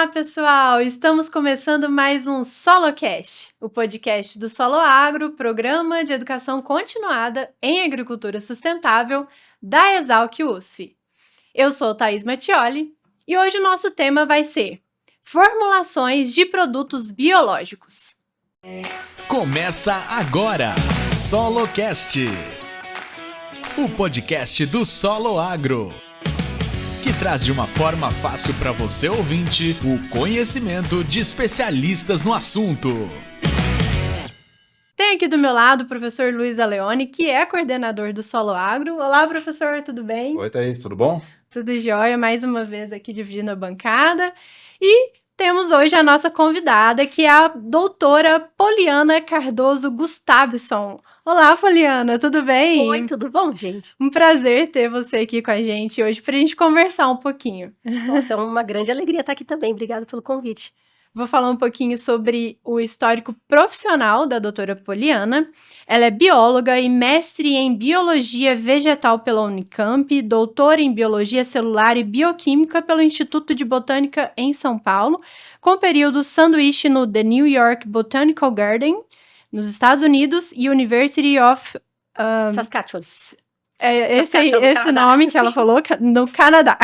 Olá, pessoal! Estamos começando mais um SoloCast, o podcast do Solo Agro, programa de educação continuada em agricultura sustentável da Exalc USF. Eu sou Thaís Mattioli e hoje o nosso tema vai ser formulações de produtos biológicos. Começa agora, SoloCast, o podcast do Solo Agro, que traz de uma forma fácil para você ouvinte o conhecimento de especialistas no assunto. Tem aqui do meu lado o professor Luiz Aleone, que é coordenador do Solo Agro. Olá, professor, tudo bem? Oi, Thaís, tudo bom? Tudo jóia, mais uma vez aqui dividindo a bancada. E temos hoje a nossa convidada, que é a doutora Poliana Cardoso Gustavson. Olá, Poliana, tudo bem? Oi, tudo bom, gente? Um prazer ter você aqui com a gente hoje para a gente conversar um pouquinho. Nossa, é uma grande alegria estar aqui também. Obrigada pelo convite. Vou falar um pouquinho sobre o histórico profissional da doutora Poliana. Ela é bióloga e mestre em Biologia Vegetal pela Unicamp, doutora em Biologia Celular e Bioquímica pelo Instituto de Botânica em São Paulo, com período sanduíche no The New York Botanical Garden, nos Estados Unidos, e University of... Saskatchewan. esse nome que ela falou, no Canadá.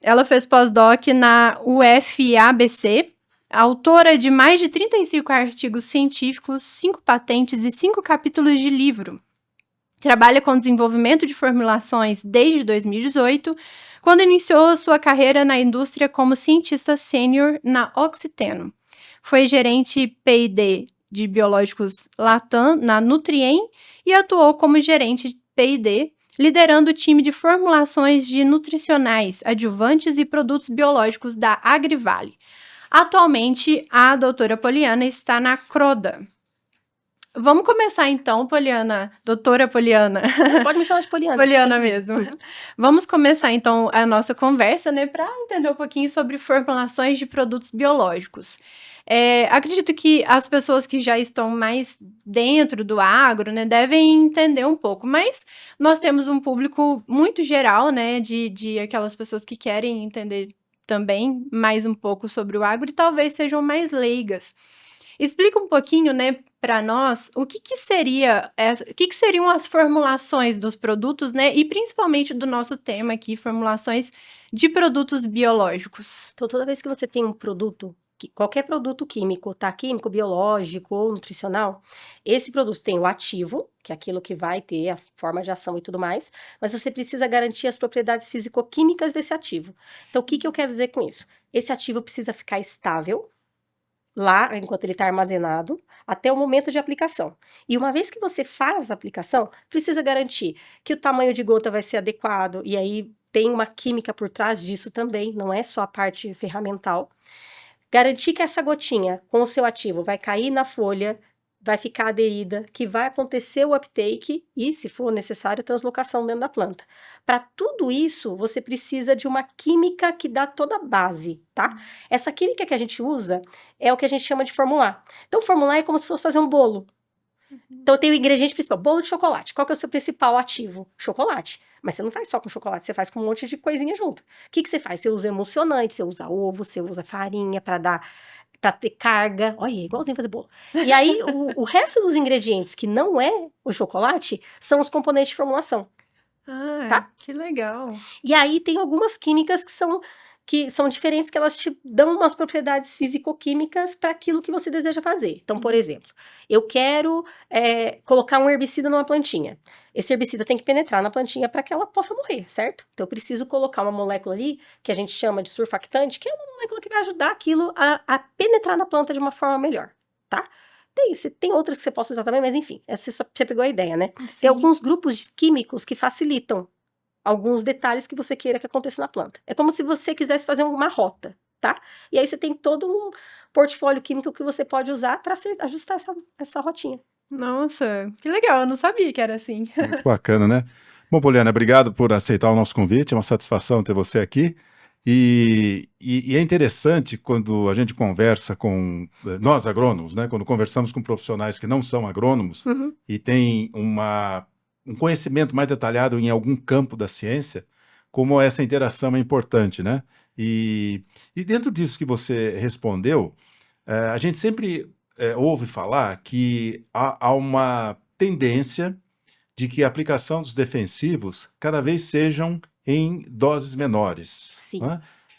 Ela fez pós-doc na UFABC, autora de mais de 35 artigos científicos, 5 patentes e 5 capítulos de livro. Trabalha com desenvolvimento de formulações desde 2018, quando iniciou sua carreira na indústria como cientista sênior na Oxiteno. Foi gerente P&D de biológicos Latam na Nutrien e atuou como gerente P&D, liderando o time de formulações de nutricionais, adjuvantes e produtos biológicos da Agrivale. Atualmente, a doutora Poliana está na Croda. Vamos começar então, Poliana, doutora Poliana. Pode me chamar de Poliana. Poliana mesmo. Vamos começar então a nossa conversa, né, para entender um pouquinho sobre formulações de produtos biológicos. Acredito que as pessoas que já estão mais dentro do agro, né, devem entender um pouco, mas nós temos um público muito geral, né, de aquelas pessoas que querem entender também mais um pouco sobre o agro e talvez sejam mais leigas. Explica um pouquinho, né, para nós o que seriam as formulações dos produtos, né, e principalmente do nosso tema aqui, formulações de produtos biológicos. Então, toda vez que você tem um produto, qualquer produto químico, tá? Químico, biológico ou nutricional, esse produto tem o ativo, que é aquilo que vai ter a forma de ação e tudo mais, mas você precisa garantir as propriedades físico-químicas desse ativo. Então, o que eu quero dizer com isso? Esse ativo precisa ficar estável lá, enquanto ele está armazenado, até o momento de aplicação. E uma vez que você faz a aplicação, precisa garantir que o tamanho de gota vai ser adequado, e aí tem uma química por trás disso também, não é só a parte ferramental. Garantir que essa gotinha com o seu ativo vai cair na folha, vai ficar aderida, que vai acontecer o uptake e, se for necessário, translocação dentro da planta. Para tudo isso, você precisa de uma química que dá toda a base, tá? Essa química que a gente usa é o que a gente chama de formular. Então, formular é como se fosse fazer um bolo. Então, tem o ingrediente principal, bolo de chocolate. Qual que é o seu principal ativo? Chocolate. Mas você não faz só com chocolate, você faz com um monte de coisinha junto. O que você faz? Você usa emulsionante, você usa ovo, você usa farinha para ter carga. Olha, é igualzinho fazer bolo. E aí, o resto dos ingredientes que não é o chocolate são os componentes de formulação. Tá? Que legal. E aí, tem algumas químicas que são diferentes, que elas te dão umas propriedades físico-químicas para aquilo que você deseja fazer. Então, por exemplo, eu quero colocar um herbicida numa plantinha. Esse herbicida tem que penetrar na plantinha para que ela possa morrer, certo? Então, eu preciso colocar uma molécula ali, que a gente chama de surfactante, que é uma molécula que vai ajudar aquilo a penetrar na planta de uma forma melhor, tá? Tem outras que você possa usar também, mas enfim, você pegou a ideia, né? Sim. Tem alguns grupos químicos que facilitam alguns detalhes que você queira que aconteça na planta. É como se você quisesse fazer uma rota, tá? E aí você tem todo um portfólio químico que você pode usar para ajustar essa rotinha. Nossa, que legal, eu não sabia que era assim. Muito bacana, né? Bom, Poliana, obrigado por aceitar o nosso convite, é uma satisfação ter você aqui. E é interessante quando a gente conversa com nós agrônomos, né? Quando conversamos com profissionais que não são agrônomos e têm um conhecimento mais detalhado em algum campo da ciência, como essa interação é importante, né? E dentro disso que você respondeu, a gente sempre ouve falar que há uma tendência de que a aplicação dos defensivos cada vez sejam em doses menores, Sim.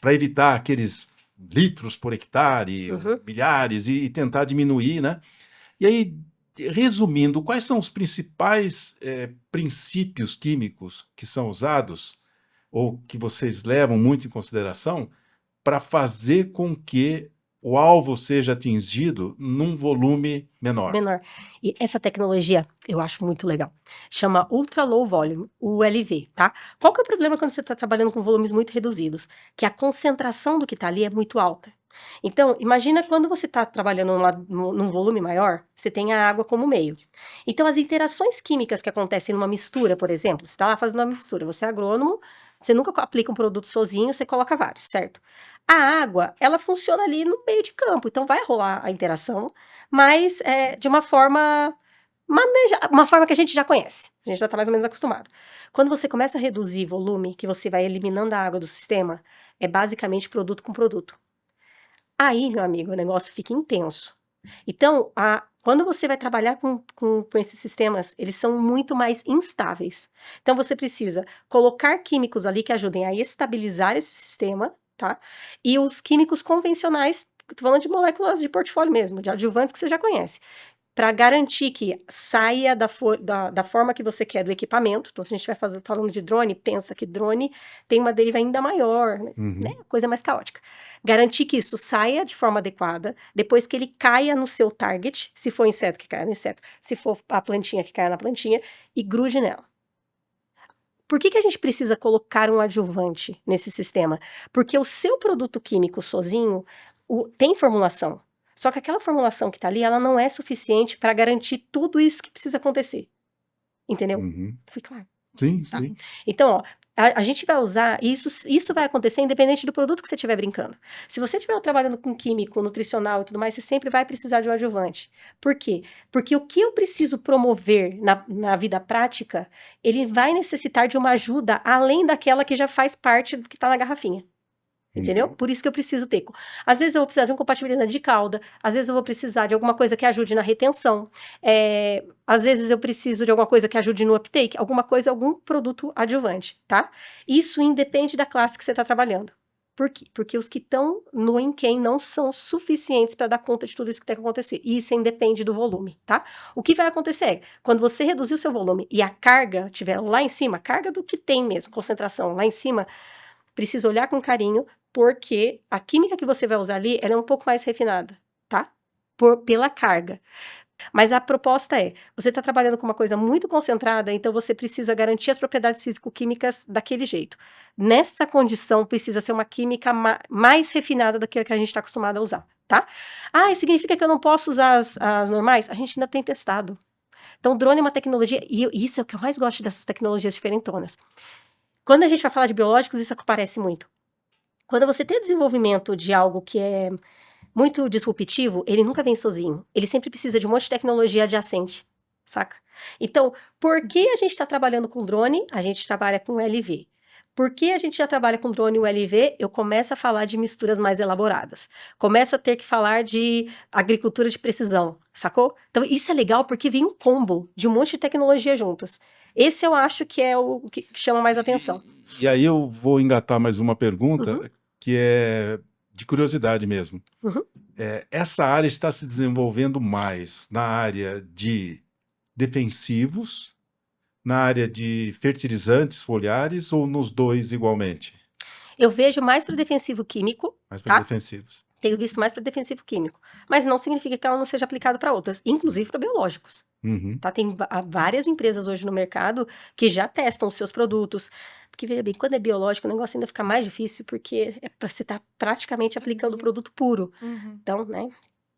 para evitar aqueles litros por hectare, milhares, e tentar diminuir, né? E aí, resumindo, quais são os principais princípios químicos que são usados ou que vocês levam muito em consideração para fazer com que o alvo seja atingido num volume menor? E essa tecnologia eu acho muito legal. Chama Ultra Low Volume, ULV, tá? Qual que é o problema quando você está trabalhando com volumes muito reduzidos? Que a concentração do que está ali é muito alta. Então, imagina quando você está trabalhando num volume maior, você tem a água como meio. Então, as interações químicas que acontecem numa mistura, por exemplo, você está lá fazendo uma mistura, você é agrônomo, você nunca aplica um produto sozinho, você coloca vários, certo? A água, ela funciona ali no meio de campo, então vai rolar a interação, mas de uma forma uma forma que a gente já conhece, a gente já está mais ou menos acostumado. Quando você começa a reduzir volume, que você vai eliminando a água do sistema, é basicamente produto com produto. Aí, meu amigo, o negócio fica intenso. Então, quando você vai trabalhar com esses sistemas, eles são muito mais instáveis. Então, você precisa colocar químicos ali que ajudem a estabilizar esse sistema, tá? E os químicos convencionais, tô falando de moléculas de portfólio mesmo, de adjuvantes que você já conhece, para garantir que saia da forma que você quer do equipamento. Então, se a gente estiver falando de drone, pensa que drone tem uma deriva ainda maior, né? Coisa mais caótica. Garantir que isso saia de forma adequada, depois que ele caia no seu target, se for inseto, que caia no inseto, se for a plantinha, que caia na plantinha, e grude nela. Por que a gente precisa colocar um adjuvante nesse sistema? Porque o seu produto químico sozinho tem formulação. Só que aquela formulação que está ali, ela não é suficiente para garantir tudo isso que precisa acontecer. Entendeu? Fui claro. Sim, tá. sim. Então, ó, a gente vai usar, isso vai acontecer independente do produto que você estiver brincando. Se você estiver trabalhando com químico, nutricional e tudo mais, você sempre vai precisar de um adjuvante. Por quê? Porque o que eu preciso promover na vida prática, ele vai necessitar de uma ajuda além daquela que já faz parte do que está na garrafinha. Entendeu? Por isso que eu preciso ter. Às vezes eu vou precisar de uma compatibilidade de cauda, às vezes eu vou precisar de alguma coisa que ajude na retenção, às vezes eu preciso de alguma coisa que ajude no uptake, alguma coisa, algum produto adjuvante, tá? Isso independe da classe que você está trabalhando. Por quê? Porque os que estão no Enkem não são suficientes para dar conta de tudo isso que tem que acontecer. E isso independe do volume, tá? O que vai acontecer é, quando você reduzir o seu volume e a carga estiver lá em cima, carga do que tem mesmo, concentração lá em cima, precisa olhar com carinho, porque a química que você vai usar ali, ela é um pouco mais refinada, tá? Pela carga. Mas a proposta é, você está trabalhando com uma coisa muito concentrada, então você precisa garantir as propriedades físico-químicas daquele jeito. Nessa condição, precisa ser uma química mais refinada do que a gente está acostumado a usar, tá? Isso significa que eu não posso usar as normais? A gente ainda tem testado. Então, o drone é uma tecnologia, e isso é o que eu mais gosto dessas tecnologias diferentonas. Quando a gente vai falar de biológicos, isso aparece muito. Quando você tem desenvolvimento de algo que é muito disruptivo, ele nunca vem sozinho. Ele sempre precisa de um monte de tecnologia adjacente, saca? Então, por que a gente está trabalhando com drone? A gente trabalha com LV. Por que a gente já trabalha com drone e ULV? Eu começo a falar de misturas mais elaboradas. Começo a ter que falar de agricultura de precisão, sacou? Então, isso é legal porque vem um combo de um monte de tecnologia juntas. Esse eu acho que é o que chama mais atenção. E aí eu vou engatar mais uma pergunta, que é de curiosidade mesmo. Essa área está se desenvolvendo mais na área de defensivos, na área de fertilizantes foliares ou nos dois igualmente? Eu vejo mais para defensivo químico. Mais para defensivos. Tenho visto mais para defensivo químico. Mas não significa que ela não seja aplicada para outras, inclusive para biológicos. Tá? Tem várias empresas hoje no mercado que já testam os seus produtos. Porque, veja bem, quando é biológico, o negócio ainda fica mais difícil, porque você está praticamente aplicando o produto puro. Então, né?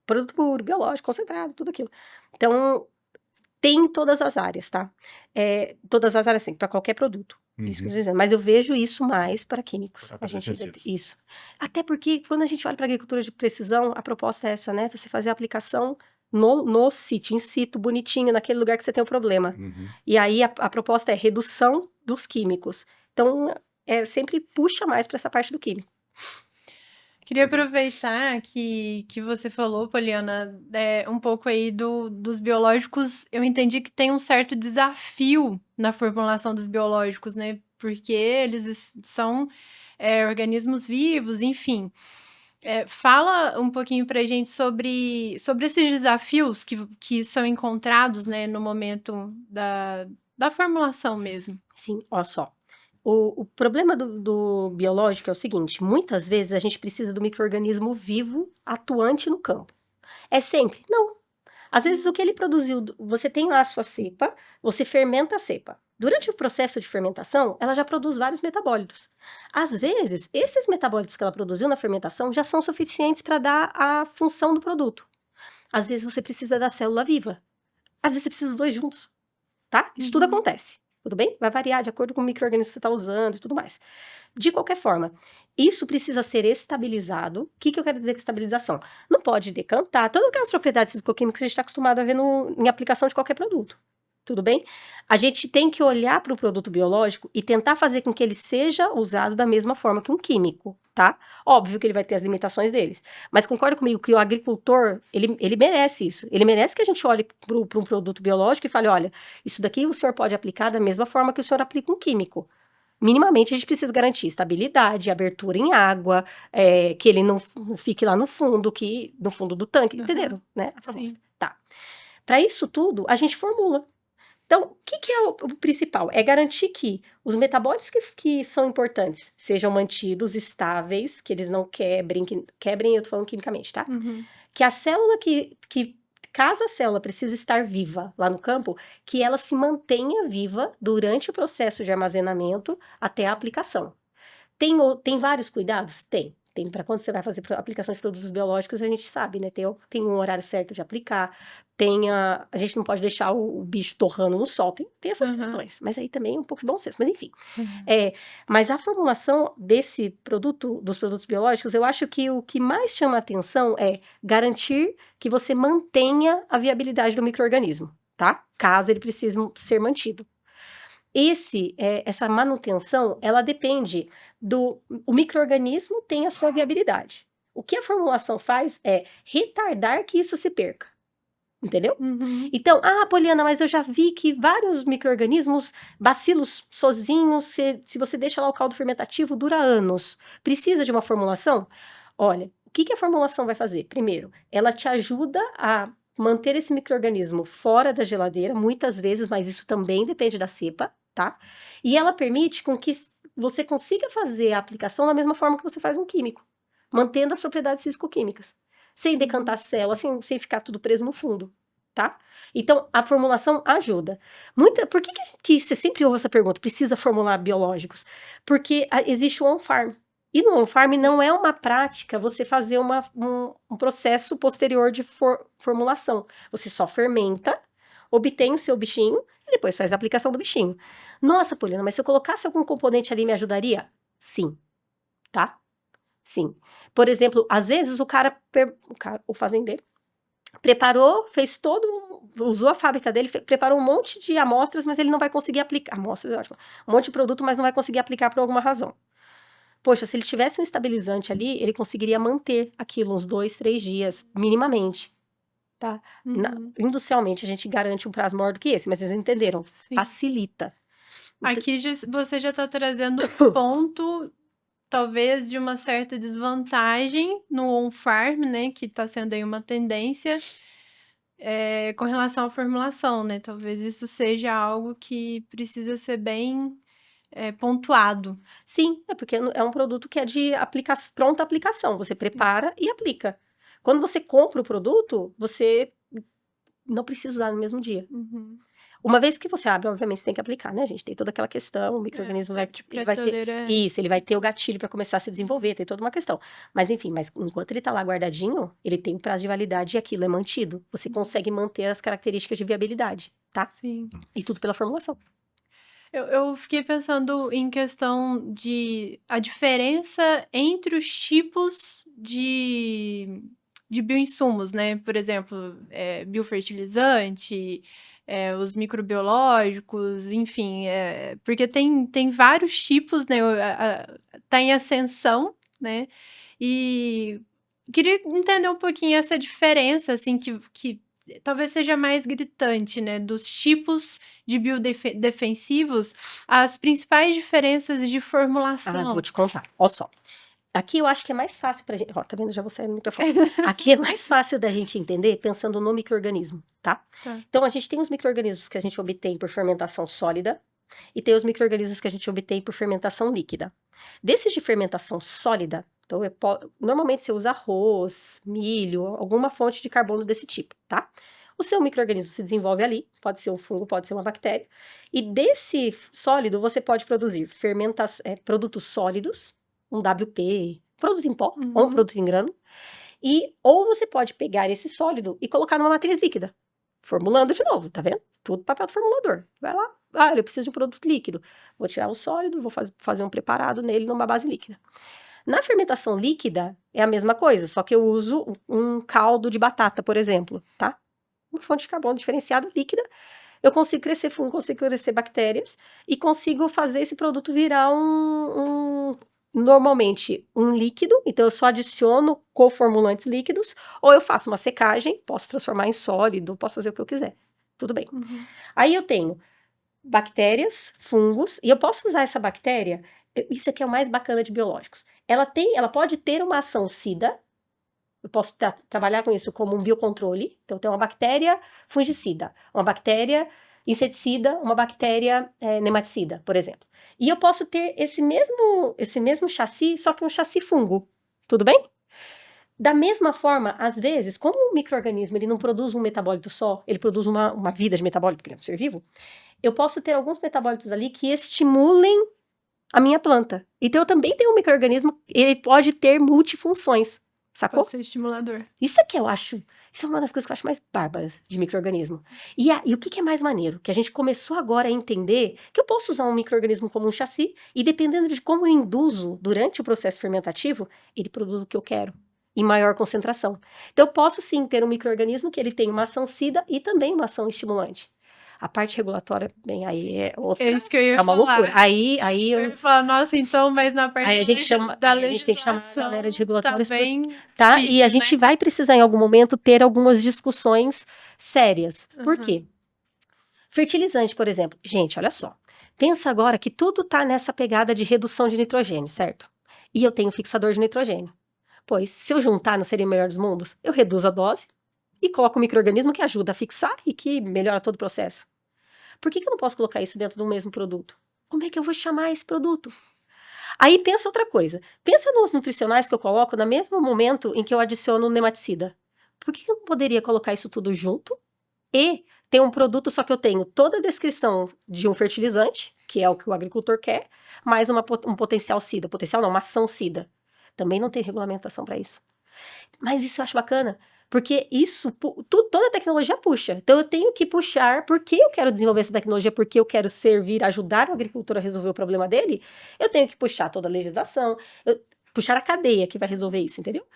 Produto puro, biológico, concentrado, tudo aquilo. Então, tem todas as áreas, tá? Todas as áreas, sim, para qualquer produto. Isso que eu estou dizendo. Mas eu vejo isso mais para químicos. Isso. Até porque, quando a gente olha para a agricultura de precisão, a proposta é essa, né? Você fazer a aplicação no sítio, in situ, bonitinho, naquele lugar que você tem o problema. E aí, a proposta é redução dos químicos. Então, sempre puxa mais para essa parte do químico. Queria aproveitar que você falou, Poliana, um pouco aí dos biológicos. Eu entendi que tem um certo desafio na formulação dos biológicos, né? Porque eles são organismos vivos, enfim. Fala um pouquinho pra gente sobre esses desafios que são encontrados, né, no momento da formulação mesmo. Sim, olha só. O problema do biológico é o seguinte: muitas vezes a gente precisa do micro-organismo vivo atuante no campo. É sempre? Não. Às vezes o que ele produziu, você tem lá a sua cepa, você fermenta a cepa. Durante o processo de fermentação, ela já produz vários metabólitos. Às vezes, esses metabólitos que ela produziu na fermentação já são suficientes para dar a função do produto. Às vezes você precisa da célula viva. Às vezes você precisa dos dois juntos, tá? Isso tudo acontece. Tudo bem? Vai variar de acordo com o micro-organismo que você está usando e tudo mais. De qualquer forma, isso precisa ser estabilizado. O que eu quero dizer com estabilização? Não pode decantar todas aquelas propriedades físico-químicas que a gente está acostumado a ver em aplicação de qualquer produto. Tudo bem? A gente tem que olhar para o produto biológico e tentar fazer com que ele seja usado da mesma forma que um químico, tá? Óbvio que ele vai ter as limitações deles. Mas concorda comigo que o agricultor, ele merece isso. Ele merece que a gente olhe para um produto biológico e fale, olha, isso daqui o senhor pode aplicar da mesma forma que o senhor aplica um químico. Minimamente, a gente precisa garantir estabilidade, abertura em água, que ele não fique lá no fundo do tanque, entenderam? Né? Sim. Tá. Para isso tudo, a gente formula. Então, o que é o principal? É garantir que os metabólitos que são importantes sejam mantidos estáveis, que eles não quebrem, eu tô falando quimicamente, tá? Que a célula caso a célula precise estar viva lá no campo, que ela se mantenha viva durante o processo de armazenamento até a aplicação. Tem vários cuidados? Tem para quando você vai fazer aplicação de produtos biológicos, a gente sabe, né? Tem um horário certo de aplicar, a gente não pode deixar o bicho torrando no sol, tem essas questões, mas aí também é um pouco de bom senso, mas enfim. Mas a formulação dos produtos biológicos, eu acho que o que mais chama a atenção é garantir que você mantenha a viabilidade do micro-organismo, tá? Caso ele precise ser mantido. Essa manutenção, ela depende o micro-organismo tem a sua viabilidade. O que a formulação faz é retardar que isso se perca. Entendeu? Então, Poliana, mas eu já vi que vários micro-organismos, bacilos sozinhos, se você deixa lá o caldo fermentativo, dura anos. Precisa de uma formulação? Olha, o que a formulação vai fazer? Primeiro, ela te ajuda a manter esse micro-organismo fora da geladeira, muitas vezes, mas isso também depende da cepa, tá? E ela permite com que você consiga fazer a aplicação da mesma forma que você faz um químico, mantendo as propriedades físico-químicas, sem decantar a célula, sem ficar tudo preso no fundo, tá? Então, a formulação ajuda. Por que você sempre ouve essa pergunta? Precisa formular biológicos? Porque existe o on-farm. E no on-farm não é uma prática você fazer um processo posterior de formulação. Você só fermenta, obtém o seu bichinho e depois faz a aplicação do bichinho. Nossa, Poliana, mas se eu colocasse algum componente ali, me ajudaria? Sim. Tá? Sim. Por exemplo, às vezes o fazendeiro, preparou, usou a fábrica dele, preparou um monte de amostras, mas ele não vai conseguir aplicar. Amostras é ótimo. Um monte de produto, mas não vai conseguir aplicar por alguma razão. Poxa, se ele tivesse um estabilizante ali, ele conseguiria manter aquilo uns 2, 3 dias, minimamente. Tá? Industrialmente, a gente garante um prazo maior do que esse, mas vocês entenderam? Sim. Facilita. Aqui você já está trazendo o ponto, talvez, de uma certa desvantagem no on-farm, né? Que está sendo aí uma tendência com relação à formulação, né? Talvez isso seja algo que precisa ser bem pontuado. Sim, porque é um produto que é de pronta aplicação. Você prepara e aplica. Quando você compra o produto, você não precisa usar no mesmo dia. Uma vez que você abre, obviamente, você tem que aplicar, né, gente? Tem toda aquela questão, o micro-organismo vai ter... Isso, ele vai ter o gatilho para começar a se desenvolver, tem toda uma questão. Mas, enfim, enquanto ele tá lá guardadinho, ele tem um prazo de validade e aquilo é mantido. Você consegue manter as características de viabilidade, tá? Sim. E tudo pela formulação. Eu fiquei pensando em questão de a diferença entre os tipos de bioinsumos, né? Por exemplo, biofertilizante, os microbiológicos, enfim, porque tem vários tipos, né? Tá em ascensão né? E queria entender um pouquinho essa diferença, assim, que talvez seja mais gritante, né? Dos tipos de biodefensivos, as principais diferenças de formulação. Vou te contar. Olha só. Aqui eu acho que é mais fácil pra gente. Ó, tá vendo? Já vou sair no microfone. Aqui é mais fácil da gente entender pensando no micro-organismo, tá? Então a gente tem os micro-organismos que a gente obtém por fermentação sólida e tem os micro-organismos que a gente obtém por fermentação líquida. Desses de fermentação sólida, então normalmente você usa arroz, milho, alguma fonte de carbono desse tipo, tá? O seu micro-organismo se desenvolve ali, pode ser um fungo, pode ser uma bactéria, e desse sólido você pode produzir produtos sólidos, um WP, produto em pó ou um produto em grano, ou você pode pegar esse sólido e colocar numa matriz líquida, formulando de novo, tá vendo? Tudo papel do formulador. Vai lá, eu preciso de um produto líquido, vou tirar o sólido, vou fazer um preparado nele numa base líquida. Na fermentação líquida é a mesma coisa, só que eu uso um caldo de batata, por exemplo, tá? Uma fonte de carbono diferenciada líquida, eu consigo crescer fungo, consigo crescer bactérias e consigo fazer esse produto virar normalmente um líquido, então eu só adiciono coformulantes líquidos, ou eu faço uma secagem, posso transformar em sólido, posso fazer o que eu quiser, tudo bem. Aí eu tenho bactérias, fungos, e eu posso usar essa bactéria, isso aqui é o mais bacana de biológicos, ela pode ter uma ação SIDA, eu posso trabalhar com isso como um biocontrole, então eu tenho uma bactéria fungicida, uma bactéria inseticida, uma bactéria nematicida, por exemplo. E eu posso ter esse mesmo chassi, só que um chassi fungo. Tudo bem? Da mesma forma, às vezes, como o micro-organismo ele não produz um metabólito só, ele produz uma vida de metabólito, porque ele é um ser vivo, eu posso ter alguns metabólitos ali que estimulem a minha planta. Então, eu também tenho um micro-organismo, ele pode ter multifunções. Sacou? Pode ser estimulador. Isso é uma das coisas que eu acho mais bárbaras de micro-organismo. E o que é mais maneiro? Que a gente começou agora a entender que eu posso usar um micro-organismo como um chassi e dependendo de como eu induzo durante o processo fermentativo, ele produz o que eu quero, em maior concentração. Então eu posso sim ter um micro-organismo que ele tem uma ação SIDA e também uma ação estimulante. A parte regulatória, bem, aí é outra. É isso que eu ia uma falar. loucura. Aí eu ia falar, nossa, então, mas na parte aí a gente chama, da a gente tem que chamar a galera de regulatórios também tá? difícil, E a gente vai precisar em algum momento ter algumas discussões sérias. Por quê? Fertilizante, por exemplo. Gente, olha só. Pensa agora que tudo tá nessa pegada de redução de nitrogênio, certo? E eu tenho fixador de nitrogênio. Pois, se eu juntar, não seria o melhor dos mundos? Eu reduzo a dose e coloco um micro-organismo que ajuda a fixar e que melhora todo o processo. Por que eu não posso colocar isso dentro do mesmo produto? Como é que eu vou chamar esse produto? Aí pensa outra coisa. Pensa nos nutricionais que eu coloco no mesmo momento em que eu adiciono nematicida. Por que eu não poderia colocar isso tudo junto e ter um produto só que eu tenho toda a descrição de um fertilizante, que é o que o agricultor quer, mais um potencial SIDA. Potencial não, uma ação SIDA. Também não tem regulamentação para isso. Mas isso eu acho bacana. Porque toda a tecnologia puxa. Então, eu tenho que puxar, porque eu quero desenvolver essa tecnologia, porque eu quero servir, ajudar o agricultor a resolver o problema dele, eu tenho que puxar toda a legislação, puxar a cadeia que vai resolver isso, entendeu?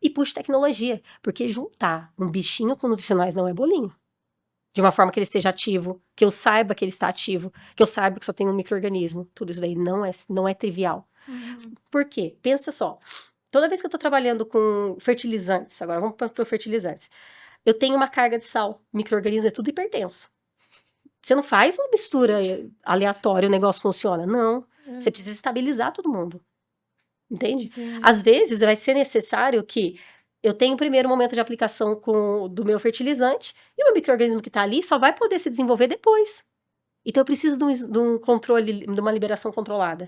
E puxo tecnologia, porque juntar um bichinho com nutricionais não é bolinho. De uma forma que ele esteja ativo, que eu saiba que ele está ativo, que eu saiba que só tem um micro-organismo. Tudo isso daí não é trivial. Por quê? Pensa só. Toda vez que eu estou trabalhando com fertilizantes, agora vamos para fertilizantes, eu tenho uma carga de sal. Micro-organismo é tudo hipertenso. Você não faz uma mistura aleatória, o negócio funciona. Não. Você precisa estabilizar todo mundo. Entende? Às vezes vai ser necessário que eu tenha o primeiro momento de aplicação do meu fertilizante e o micro-organismo que está ali só vai poder se desenvolver depois. Então eu preciso de um controle, de uma liberação controlada.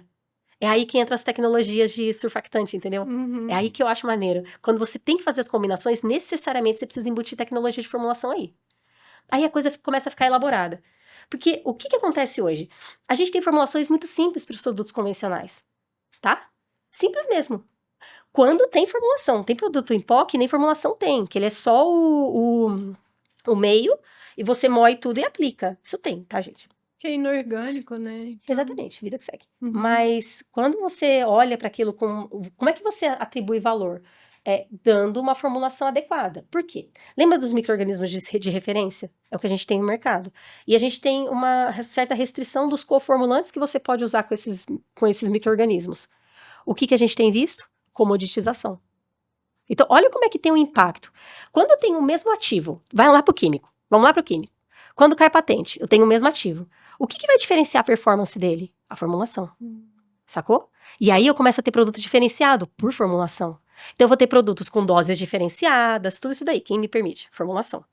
É aí que entra as tecnologias de surfactante, entendeu? É aí que eu acho maneiro. Quando você tem que fazer as combinações, necessariamente você precisa embutir tecnologia de formulação aí. Aí a coisa começa a ficar elaborada. Porque o que acontece hoje? A gente tem formulações muito simples para os produtos convencionais, tá? Simples mesmo. Quando tem formulação. Tem produto em pó que nem formulação tem, que ele é só o meio e você moe tudo e aplica. Isso tem, tá, gente? Que é inorgânico, né? Então... Exatamente, vida que segue. Mas quando você olha para aquilo como é que você atribui valor? Dando uma formulação adequada. Por quê? Lembra dos micro-organismos de referência? É o que a gente tem no mercado. E a gente tem uma certa restrição dos coformulantes que você pode usar com esses micro-organismos. O que a gente tem visto? comoditização. Então, olha como é que tem um impacto. Quando eu tenho o mesmo ativo, vai lá para o químico. Vamos lá para o químico. Quando cai patente, eu tenho o mesmo ativo. O que vai diferenciar a performance dele? A formulação. Sacou? E aí eu começo a ter produto diferenciado por formulação. Então eu vou ter produtos com doses diferenciadas, tudo isso daí, quem me permite? Formulação.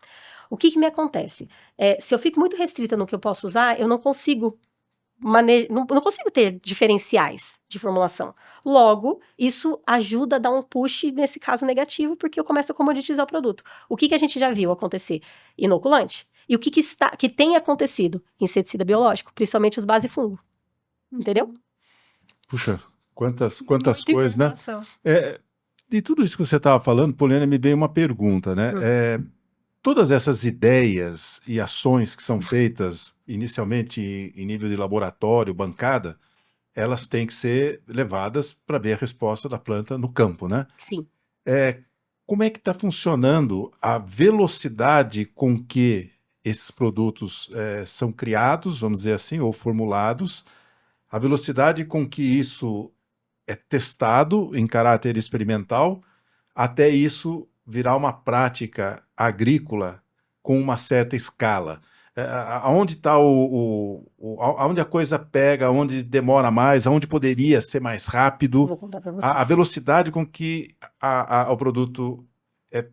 O que me acontece? Se eu fico muito restrita no que eu posso usar, eu não consigo não consigo ter diferenciais de formulação. Logo, isso ajuda a dar um push, nesse caso negativo, porque eu começo a comoditizar o produto. O que a gente já viu acontecer? Inoculante. E o que tem acontecido? Inseticida biológico, principalmente os base fungo. Entendeu? Puxa, quantas Muita coisas, né? informação. De tudo isso que você estava falando, Poliana, me veio uma pergunta, né? Todas essas ideias e ações que são feitas inicialmente em nível de laboratório, bancada, elas têm que ser levadas para ver a resposta da planta no campo, né? Sim. Como é que está funcionando a velocidade com que esses produtos são criados, vamos dizer assim, ou formulados, a velocidade com que isso é testado em caráter experimental, até isso virar uma prática agrícola com uma certa escala. Aonde está aonde a coisa pega, aonde demora mais, aonde poderia ser mais rápido, Vou contar para vocês. a velocidade com que o produto é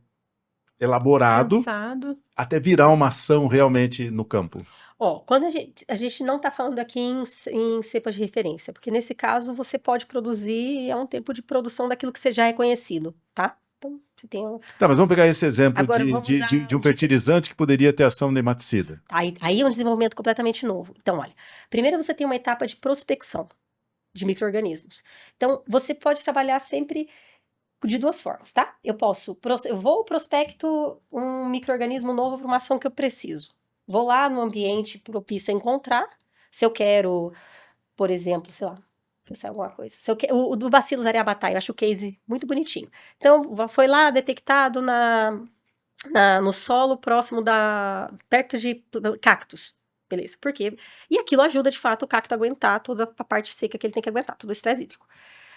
elaborado Pensado. até virar uma ação realmente no campo. Ó, quando a gente não está falando aqui em cepas de referência, porque nesse caso você pode produzir, é um tempo de produção daquilo que você já é conhecido, tá? Então, você tem Tá, mas vamos pegar esse exemplo Agora vamos usar de um fertilizante que poderia ter ação nematicida. Aí é um desenvolvimento completamente novo. Então, olha, primeiro você tem uma etapa de prospecção de micro-organismos. Então, você pode trabalhar sempre de duas formas, tá? Eu vou prospecto um micro-organismo novo para uma ação que eu preciso. Vou lá no ambiente propício a encontrar. Se eu quero, por exemplo, sei lá, pensar em alguma coisa. Se eu o do Bacillus aryabhatae, eu acho o case muito bonitinho. Então, foi lá detectado no solo próximo perto de cactos. Beleza, por quê? E aquilo ajuda, de fato, o cacto a aguentar toda a parte seca que ele tem que aguentar, todo o estresse hídrico.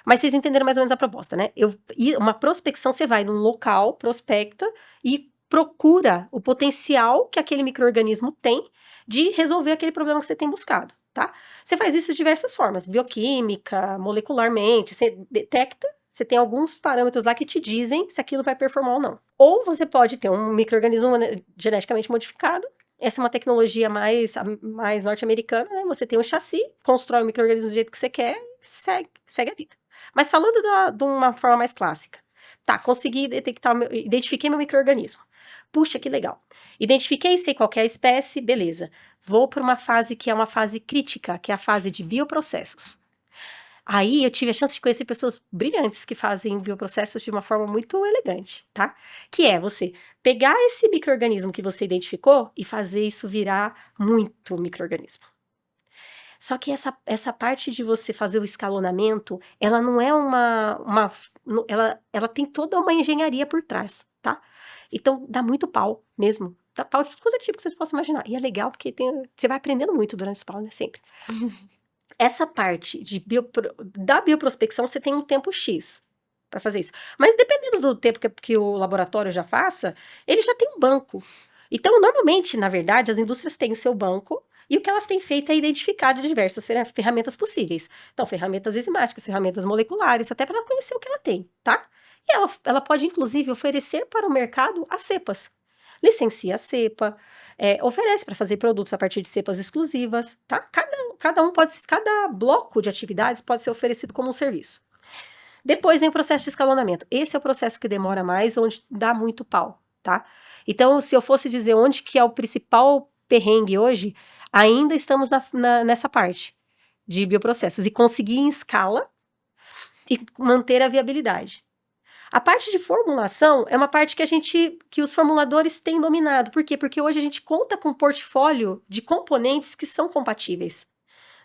Mas vocês entenderam mais ou menos a proposta, né? Uma prospecção, você vai num local, prospecta e procura o potencial que aquele micro-organismo tem de resolver aquele problema que você tem buscado, tá? Você faz isso de diversas formas, bioquímica, molecularmente, você detecta, você tem alguns parâmetros lá que te dizem se aquilo vai performar ou não. Ou você pode ter um micro-organismo geneticamente modificado. Essa é uma tecnologia mais norte-americana, né? Você tem um chassi, constrói o micro-organismo do jeito que você quer e segue a vida. Mas falando de uma forma mais clássica. Tá, consegui identifiquei meu micro-organismo. Puxa, que legal. Identifiquei, sei qual que é a espécie, beleza. Vou para uma fase que é uma fase crítica, que é a fase de bioprocessos. Aí eu tive a chance de conhecer pessoas brilhantes que fazem bioprocessos de uma forma muito elegante, tá? Que é você pegar esse micro-organismo que você identificou e fazer isso virar muito micro-organismo. Só que essa parte de você fazer o escalonamento, ela não é ela tem toda uma engenharia por trás, tá? Então, dá muito pau mesmo. Dá pau de todo tipo que vocês possam imaginar. E é legal porque você vai aprendendo muito durante os pau, né? Sempre. Essa parte da bioprospecção, você tem um tempo X para fazer isso. Mas dependendo do tempo que o laboratório já faça, ele já tem um banco. Então, normalmente, na verdade, as indústrias têm o seu banco e o que elas têm feito é identificar de diversas ferramentas possíveis. Então, ferramentas enzimáticas, ferramentas moleculares, até para ela conhecer o que ela tem, tá? E ela pode, inclusive, oferecer para o mercado as cepas. Licencia a cepa, oferece para fazer produtos a partir de cepas exclusivas, tá? Cada bloco de atividades pode ser oferecido como um serviço. Depois vem o processo de escalonamento. Esse é o processo que demora mais, onde dá muito pau, tá? Então, se eu fosse dizer onde que é o principal perrengue hoje, ainda estamos nessa parte de bioprocessos e conseguir em escala e manter a viabilidade. A parte de formulação é uma parte que os formuladores têm dominado. Por quê? Porque hoje a gente conta com um portfólio de componentes que são compatíveis.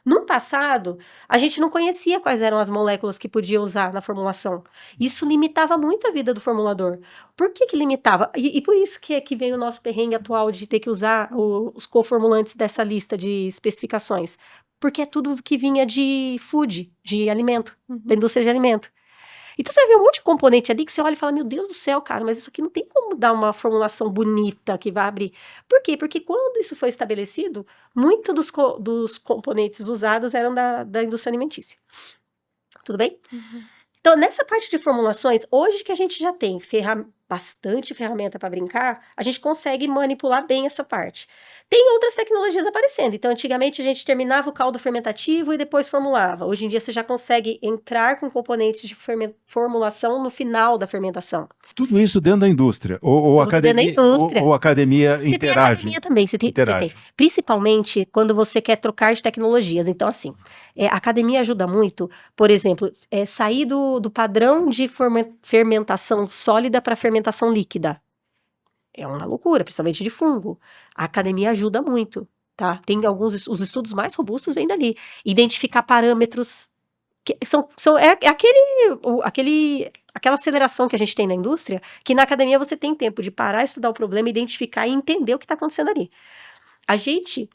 No passado, a gente não conhecia quais eram as moléculas que podia usar na formulação. Isso limitava muito a vida do formulador. Por que limitava? E por isso que vem o nosso perrengue atual de ter que usar os coformulantes dessa lista de especificações. Porque é tudo que vinha de food, de alimento, da indústria de alimento. Então você vê um monte de componente ali que você olha e fala, meu Deus do céu, cara, mas isso aqui não tem como dar uma formulação bonita que vai abrir. Por quê? Porque quando isso foi estabelecido, muito dos componentes usados eram da indústria alimentícia. Tudo bem? Então, nessa parte de formulações, hoje que a gente já tem bastante ferramenta para brincar, a gente consegue manipular bem essa parte. Tem outras tecnologias aparecendo. Então, antigamente a gente terminava o caldo fermentativo e depois formulava. Hoje em dia você já consegue entrar com componentes de formulação no final da fermentação. Tudo isso dentro da indústria? Ou Tudo dentro da indústria. ou a academia Você tem interage? academia também, você tem. Principalmente quando você quer trocar de tecnologias. Então, assim, a academia ajuda muito, por exemplo, sair do padrão de fermentação sólida para fermentação líquida. É uma loucura, principalmente de fungo. A academia ajuda muito, tá? Tem os estudos mais robustos vêm dali. Identificar parâmetros que aquela aceleração que a gente tem na indústria, que na academia você tem tempo de parar, estudar o problema, identificar e entender o que está acontecendo ali. A gente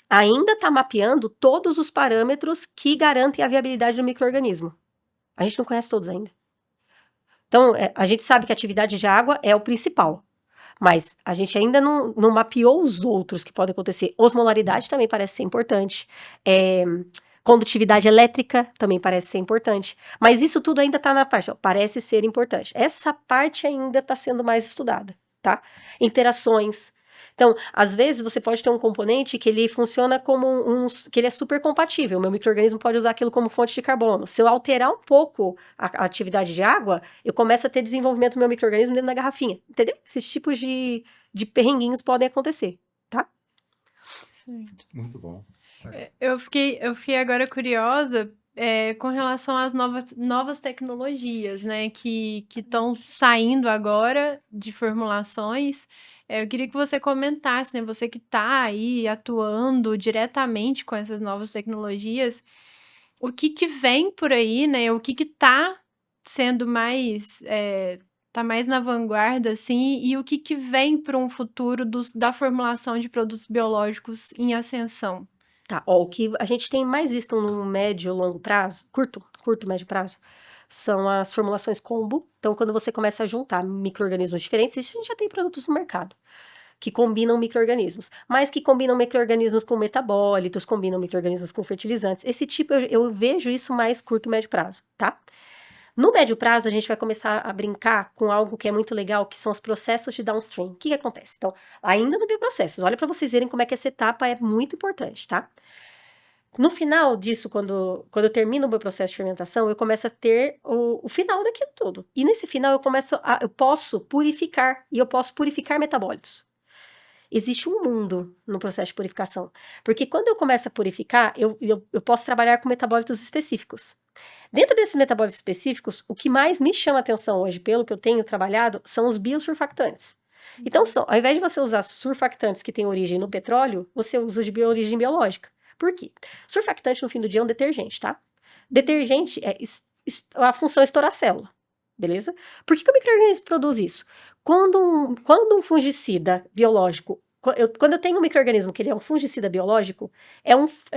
ainda está mapeando todos os parâmetros que garantem a viabilidade do micro-organismo. A gente não conhece todos ainda. Então, a gente sabe que a atividade de água é o principal, mas a gente ainda não mapeou os outros que podem acontecer. Osmolaridade também parece ser importante. Condutividade elétrica também parece ser importante. Mas isso tudo ainda está na parte, parece ser importante. Essa parte ainda está sendo mais estudada, tá? Interações. Então, às vezes, você pode ter um componente que ele funciona como que ele é super compatível. O meu micro-organismo pode usar aquilo como fonte de carbono. Se eu alterar um pouco a atividade de água, eu começo a ter desenvolvimento do meu micro-organismo dentro da garrafinha. Entendeu? Esses tipos de perrenguinhos podem acontecer, tá? Certo. Muito bom. Eu fiquei agora curiosa com relação às novas tecnologias, né, que estão saindo agora de formulações. Eu queria que você comentasse, né, você que está aí atuando diretamente com essas novas tecnologias, o que vem por aí, né, o que está sendo mais... tá mais na vanguarda, assim, e o que vem para um futuro da formulação de produtos biológicos em ascensão? Tá, o que a gente tem mais visto no médio e longo prazo, curto, médio prazo, são as formulações combo. Então, quando você começa a juntar micro-organismos diferentes, a gente já tem produtos no mercado que combinam micro-organismos, mas que combinam micro-organismos com metabólitos, combinam micro-organismos com fertilizantes. Esse tipo, eu vejo isso mais curto, médio prazo, tá? No médio prazo, a gente vai começar a brincar com algo que é muito legal, que são os processos de downstream. O que acontece? Então, ainda no bioprocessos, olha para vocês verem como é que essa etapa é muito importante, tá? No final disso, quando eu termino o meu processo de fermentação, eu começo a ter o final daquilo tudo. E nesse final, eu posso purificar, e eu posso purificar metabólitos. Existe um mundo no processo de purificação. Porque quando eu começo a purificar, eu posso trabalhar com metabólitos específicos. Dentro desses metabólitos específicos, o que mais me chama a atenção hoje, pelo que eu tenho trabalhado, são os biosurfactantes. Então, ao invés de você usar surfactantes que têm origem no petróleo, você usa de origem biológica. Por quê? Surfactante, no fim do dia, é um detergente, tá? Detergente a função é estourar a célula, beleza? Por que o micro-organismo produz isso? Quando um fungicida biológico, quando eu tenho um micro-organismo que ele é um fungicida biológico, é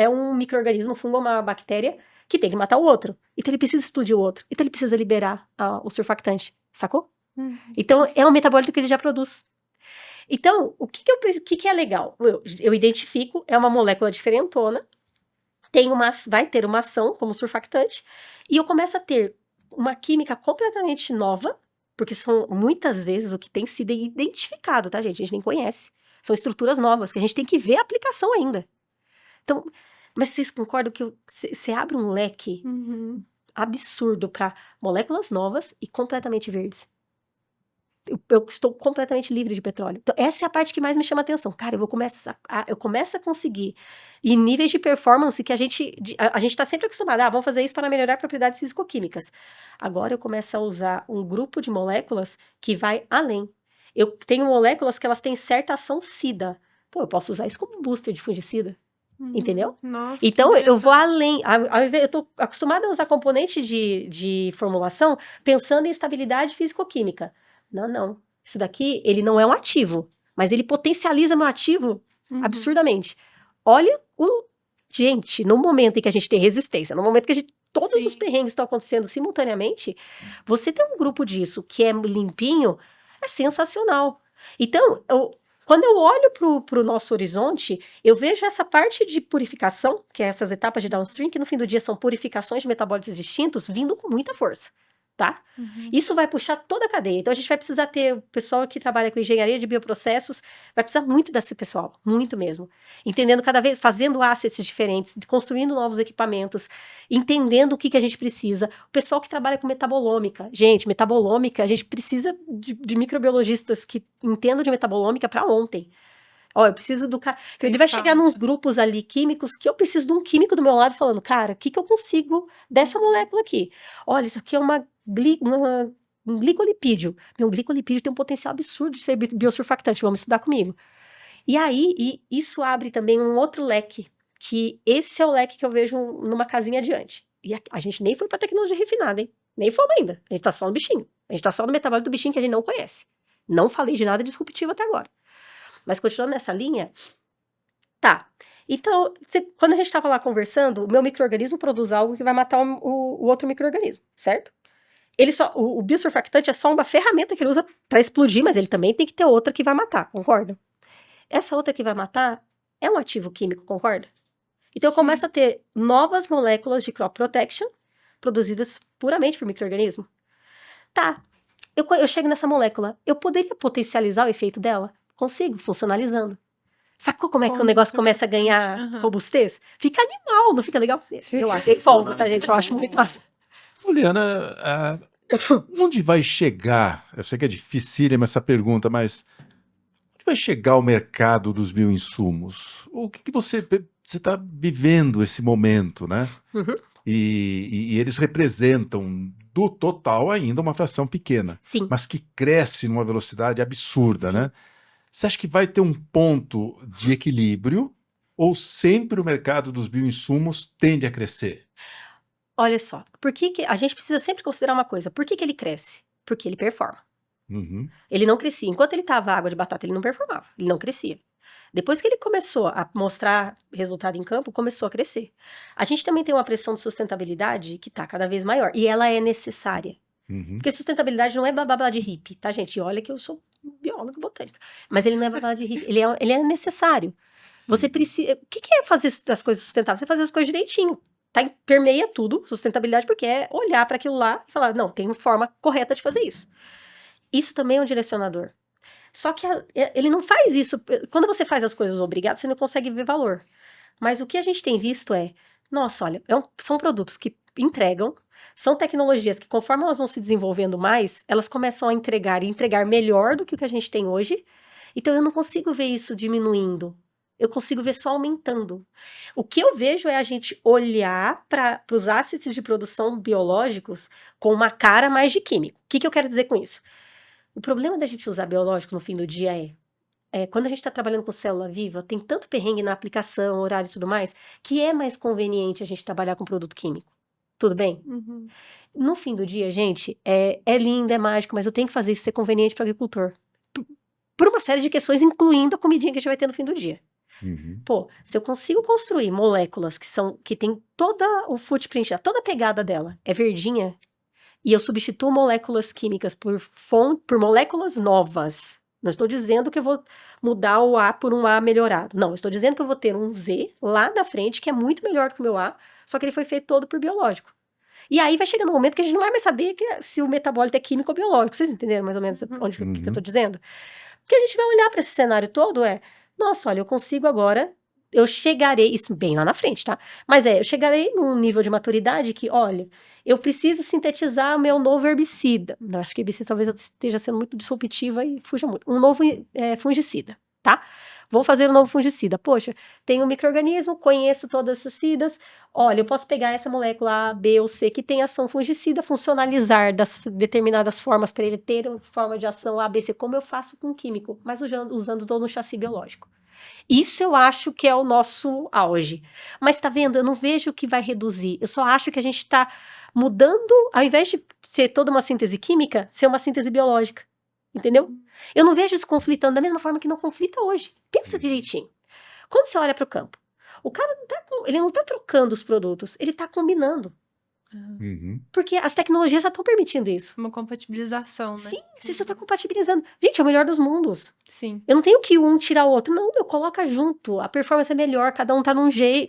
um micro-organismo, um fungo ou uma bactéria, que tem que matar o outro. Então ele precisa explodir o outro. Então ele precisa liberar o surfactante. Sacou? Então é um metabólito que ele já produz. Então, o que é legal? Eu identifico, é uma molécula diferentona, vai ter uma ação como surfactante, e eu começo a ter uma química completamente nova, porque são muitas vezes o que tem sido identificado, tá, gente? A gente nem conhece. São estruturas novas, que a gente tem que ver a aplicação ainda. Então, mas vocês concordam que você abre um leque absurdo para moléculas novas e completamente verdes? Eu estou completamente livre de petróleo. Então, essa é a parte que mais me chama a atenção. Cara, eu começo a conseguir, em níveis de performance que a gente está sempre acostumado, vamos fazer isso para melhorar propriedades fisicoquímicas. Agora eu começo a usar um grupo de moléculas que vai além. Eu tenho moléculas que elas têm certa ação SIDA. Pô, eu posso usar isso como booster de fungicida. Entendeu? Nossa, então, eu vou além. Eu estou acostumada a usar componente de formulação pensando em estabilidade fisicoquímica. Não. Isso daqui, ele não é um ativo, mas ele potencializa meu ativo absurdamente. Olha gente, no momento em que a gente tem resistência, no momento que todos Sim. os perrengues estão acontecendo simultaneamente, você ter um grupo disso que é limpinho, é sensacional. Então, quando eu olho para o nosso horizonte, eu vejo essa parte de purificação, que é essas etapas de downstream, que no fim do dia são purificações de metabólitos distintos, vindo com muita força, tá? Isso vai puxar toda a cadeia. Então, a gente vai precisar ter o pessoal que trabalha com engenharia de bioprocessos, vai precisar muito desse pessoal, muito mesmo. Entendendo cada vez, fazendo assets diferentes, construindo novos equipamentos, entendendo o que a gente precisa. O pessoal que trabalha com metabolômica. Gente, metabolômica, a gente precisa de microbiologistas que entendam de metabolômica para ontem. Ó, eu preciso do cara. Ele vai chegar nos grupos ali químicos que eu preciso de um químico do meu lado falando, cara, o que eu consigo dessa molécula aqui? Olha, isso aqui é um glicolipídio. Meu glicolipídio tem um potencial absurdo de ser biosurfactante, vamos estudar comigo. E aí, isso abre também um outro leque, que esse é o leque que eu vejo numa casinha adiante. E a gente nem foi pra tecnologia refinada, hein? Nem fomos ainda. A gente tá só no bichinho. A gente tá só no metabólico do bichinho que a gente não conhece. Não falei de nada disruptivo até agora. Mas continuando nessa linha, tá. Então, quando a gente estava lá conversando, o meu micro-organismo produz algo que vai matar o outro micro-organismo, certo? O biosurfactante é só uma ferramenta que ele usa para explodir, mas ele também tem que ter outra que vai matar, concorda? Essa outra que vai matar é um ativo químico, concorda? Então, eu começo a ter novas moléculas de crop protection produzidas puramente por micro-organismo. Tá, eu chego nessa molécula, eu poderia potencializar o efeito dela? Consigo, funcionalizando. Sacou como é que o negócio começa a ganhar robustez? Fica animal, não fica legal? Eu acho. Empolga, tá, gente? Eu acho muito massa. Poliana, onde vai chegar? Eu sei que é dificílima essa pergunta, mas onde vai chegar o mercado dos bioinsumos? O que você está vivendo esse momento, né? Uhum. E eles representam do total ainda uma fração pequena, Sim. mas que cresce numa velocidade absurda, né? Você acha que vai ter um ponto de equilíbrio ou sempre o mercado dos bioinsumos tende a crescer? Olha só, por que a gente precisa sempre considerar uma coisa? Por que ele cresce? Porque ele performa. Uhum. Ele não crescia. Enquanto ele estava água de batata, ele não performava. Ele não crescia. Depois que ele começou a mostrar resultado em campo, começou a crescer. A gente também tem uma pressão de sustentabilidade que está cada vez maior. E ela é necessária. Uhum. Porque sustentabilidade não é blá de hippie, tá, gente? Olha que eu sou biólogo botânico. Mas ele não é blá de hippie. Ele é necessário. Você precisa... O que é fazer as coisas sustentáveis? Você fazer as coisas direitinho. Tá? Permeia tudo, sustentabilidade, porque é olhar para aquilo lá e falar, não, tem uma forma correta de fazer isso. Isso também é um direcionador. Só que ele não faz isso. Quando você faz as coisas obrigado, você não consegue ver valor. Mas o que a gente tem visto nossa, olha, são produtos que entregam, são tecnologias que, conforme elas vão se desenvolvendo mais, elas começam a entregar e entregar melhor do que o que a gente tem hoje. Então, eu não consigo ver isso diminuindo. Eu consigo ver só aumentando. O que eu vejo é a gente olhar para os assets de produção biológicos com uma cara mais de químico. O que eu quero dizer com isso? O problema da gente usar biológicos no fim do dia quando a gente está trabalhando com célula viva, tem tanto perrengue na aplicação, horário e tudo mais, que é mais conveniente a gente trabalhar com produto químico. Tudo bem? Uhum. No fim do dia, gente, é lindo, é mágico, mas eu tenho que fazer isso ser conveniente para o agricultor. Por uma série de questões, incluindo a comidinha que a gente vai ter no fim do dia. Uhum. Pô, se eu consigo construir moléculas que tem toda o footprint, toda a pegada dela é verdinha, e eu substituo moléculas químicas por moléculas novas. Não estou dizendo que eu vou mudar o A por um A melhorado. Não, eu estou dizendo que eu vou ter um Z lá na frente, que é muito melhor do que o meu A, só que ele foi feito todo por biológico. E aí vai chegando um momento que a gente não vai mais saber se o metabólito é químico ou biológico. Vocês entenderam mais ou menos onde que eu estou dizendo? Porque a gente vai olhar para esse cenário todo, nossa, olha, eu consigo agora, eu chegarei, isso bem lá na frente, tá? Mas eu chegarei num nível de maturidade que, olha, eu preciso sintetizar o meu novo herbicida. Não, acho que herbicida talvez eu esteja sendo muito disruptiva e fuja muito. Um novo fungicida, tá? Vou fazer um novo fungicida. Poxa, tenho um micro-organismo, conheço todas essas cidas. Olha, eu posso pegar essa molécula A, B ou C que tem ação fungicida, funcionalizar das determinadas formas para ele ter uma forma de ação A, B, C, como eu faço com químico, mas usando todo no chassi biológico. Isso eu acho que é o nosso auge. Mas tá vendo? Eu não vejo que vai reduzir. Eu só acho que a gente está mudando, ao invés de ser toda uma síntese química, ser uma síntese biológica. Entendeu? Eu não vejo isso conflitando da mesma forma que não conflita hoje. Pensa direitinho. Quando você olha para o campo, o cara ele não tá trocando os produtos, ele tá combinando. Uhum. Porque as tecnologias já estão permitindo isso. Uma compatibilização, né? Sim, você só está compatibilizando. Gente, é o melhor dos mundos. Sim. Eu não tenho que um tirar o outro. Não, coloca junto. A performance é melhor, cada um tá num jeito,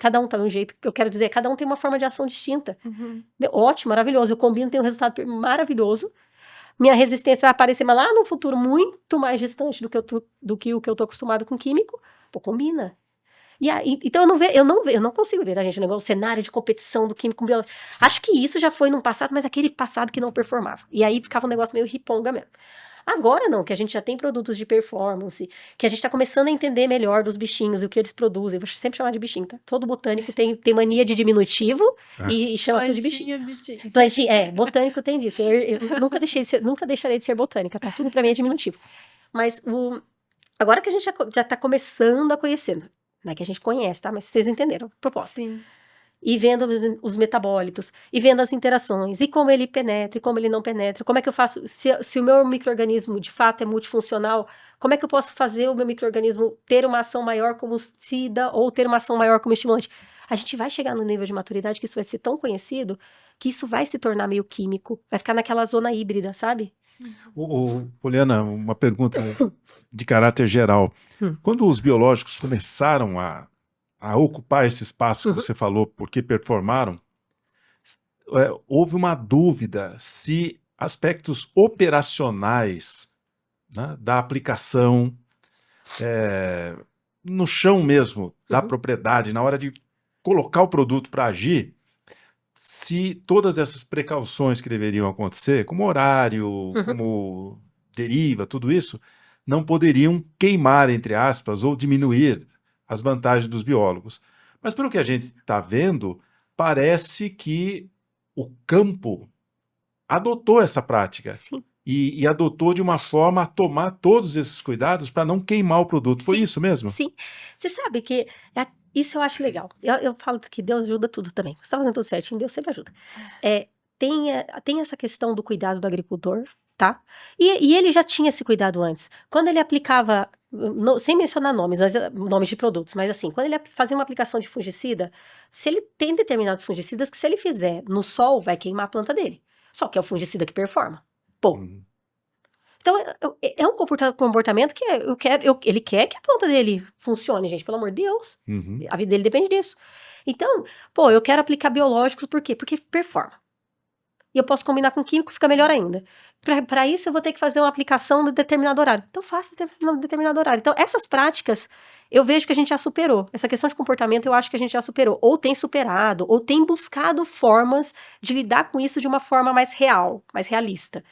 eu quero dizer, cada um tem uma forma de ação distinta. Uhum. Ótimo, maravilhoso. Eu combino, tem um resultado maravilhoso. Minha resistência vai aparecer mas lá no futuro muito mais distante do que o que eu tô acostumado com químico. Pô, combina. E aí, então eu não consigo ver, tá, gente, o cenário de competição do químico com biológico. Acho que isso já foi num passado, mas aquele passado que não performava. E aí ficava um negócio meio riponga mesmo. Agora não, que a gente já tem produtos de performance, que a gente tá começando a entender melhor dos bichinhos e o que eles produzem. Eu vou sempre chamar de bichinho, tá? Todo botânico tem mania de diminutivo e chama tudo de bichinho. Plantinha, botânico tem disso. Eu nunca deixarei de ser botânica, tá? Tudo pra mim é diminutivo. Mas agora que a gente já tá começando a conhecer, não é que a gente conhece, tá? Mas vocês entenderam a proposta. Sim. E vendo os metabólitos, e vendo as interações, e como ele penetra, e como ele não penetra, como é que eu faço, se o meu micro-organismo de fato é multifuncional, como é que eu posso fazer o meu micro-organismo ter uma ação maior como SIDA, ou ter uma ação maior como estimulante? A gente vai chegar no nível de maturidade que isso vai ser tão conhecido, que isso vai se tornar meio químico, vai ficar naquela zona híbrida, sabe? Poliana, uma pergunta de caráter geral. Quando os biológicos começaram a ocupar esse espaço que você falou, porque performaram, houve uma dúvida se aspectos operacionais, né, da aplicação, no chão mesmo, da propriedade, na hora de colocar o produto para agir, se todas essas precauções que deveriam acontecer, como horário, como deriva, tudo isso, não poderiam queimar, entre aspas, ou diminuir as vantagens dos biólogos. Mas pelo que a gente está vendo, parece que o campo adotou essa prática. Sim. E adotou de uma forma a tomar todos esses cuidados para não queimar o produto. Foi isso mesmo? Sim. Você sabe que isso eu acho legal. Eu falo que Deus ajuda tudo também. Você está fazendo tudo certinho, Deus sempre ajuda. Tem essa questão do cuidado do agricultor, tá? E ele já tinha esse cuidado antes. Quando ele aplicava, sem mencionar nomes de produtos, mas assim, quando ele fazia uma aplicação de fungicida, se ele tem determinados fungicidas que se ele fizer no sol, vai queimar a planta dele. Só que é o fungicida que performa. Pô. Então, é um comportamento que ele quer que a planta dele funcione, gente, pelo amor de Deus. A vida dele depende disso. Então, pô, eu quero aplicar biológicos, por quê? Porque performa. E eu posso combinar com químico, fica melhor ainda. Para isso, eu vou ter que fazer uma aplicação de determinado horário. Então, faça determinado horário. Então, essas práticas, eu vejo que a gente já superou. Essa questão de comportamento, eu acho que a gente já superou. Ou tem superado, ou tem buscado formas de lidar com isso de uma forma mais real, mais realista.